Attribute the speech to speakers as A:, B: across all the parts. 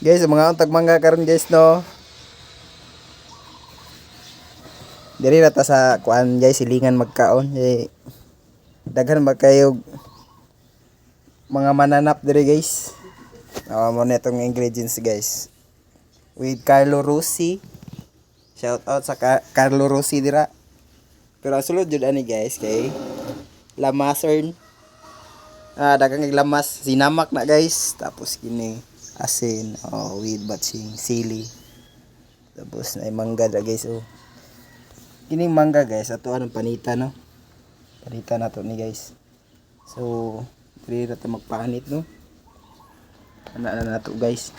A: Guys, mga untag mangga karon guys no. Diri ra ta sa kuan guys silingan magkaon. Daghan ba kayo mga mananap diri guys. Mo na itong ingredients guys. With Carlo Rossi. Shout out sa Carlo Rossi dira. Pero sulod jud ani guys kay lamasern. Daghang lamas sinamak na guys. Tapos kini asin with batching sili. Tapos na mangga da guys kining mangga guys ato anong panita no. Panita na to ni guys. So diri ra ta magpanit no. Ana na nato guys.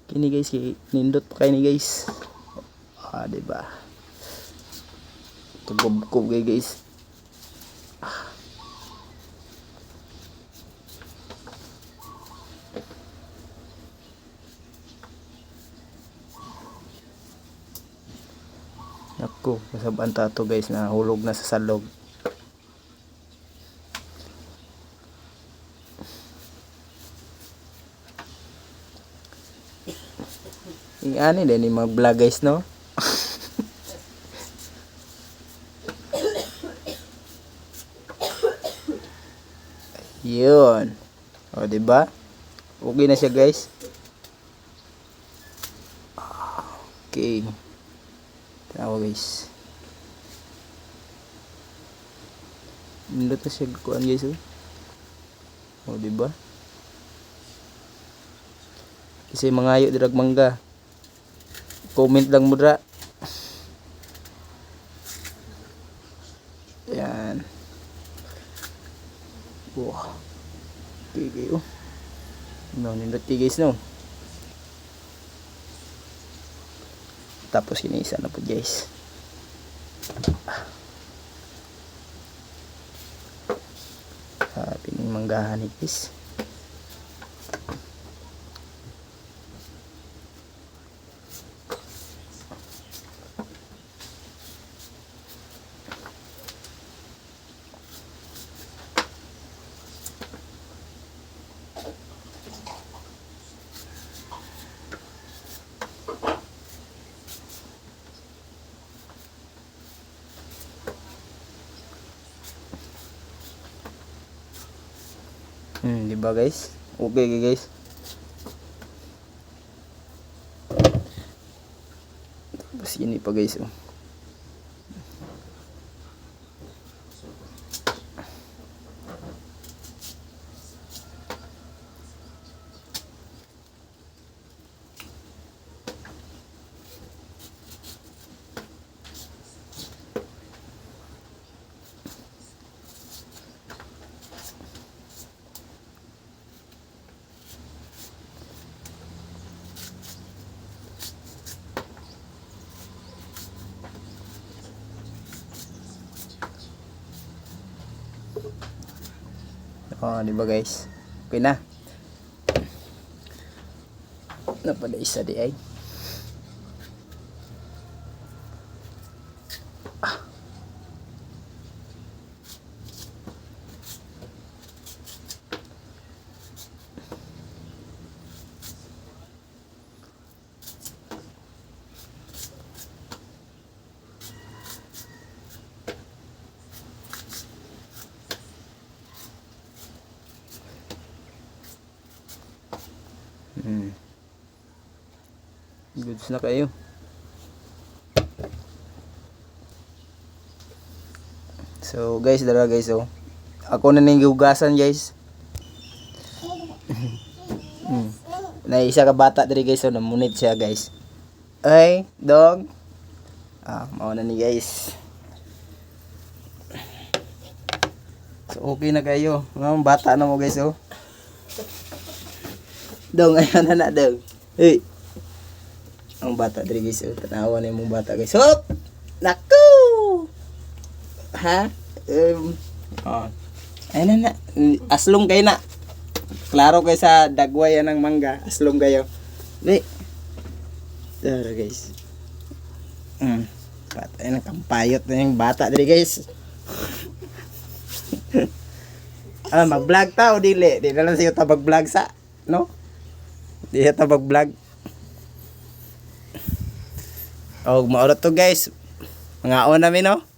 A: Kini guys nindot pa kay ni guys. Diba? Tugog guys. Naku, masabaan tato guys na hulog na sa salog. Ani din ni mga vlog guys no. Yun. Diba? Okay na siya guys. Okay. Tawa guys. Nindot na siya kuan guys diba? Kasi mangayo dirag mangga. Comment lang mo dra. Yan. Wow. Okay, no, nindot guys no. Tapos kinisa na po guys. Pining manggahan ni guys. Diba guys? Okay guys. Tapos ini pa guys diba guys? Okay na. Napada isa di ay. Goods na kayo. So guys, dara guys ako na ning gihugasan guys. Na isa ka bata diri guys namunit siya guys. Ay, dog. Mao na ni guys. So okay na kayo. Mga bata na mo guys Dong ayan na dong. Hey. Ang bata diri guys tanawa na yung bata guys. Hop! Naku! Ha? Ayun na. Aslong kayo na. Klaro kayo sa dagway ng mangga. Aslong kayo. Di. Tara guys. Bata, kampayot na yung bata diri guys. Mag-vlog ta o dili? Di na lang sa'yo ta mag-vlog sa, no? Di na ta mag-vlog. O, maurot to guys. Mga on namin, no?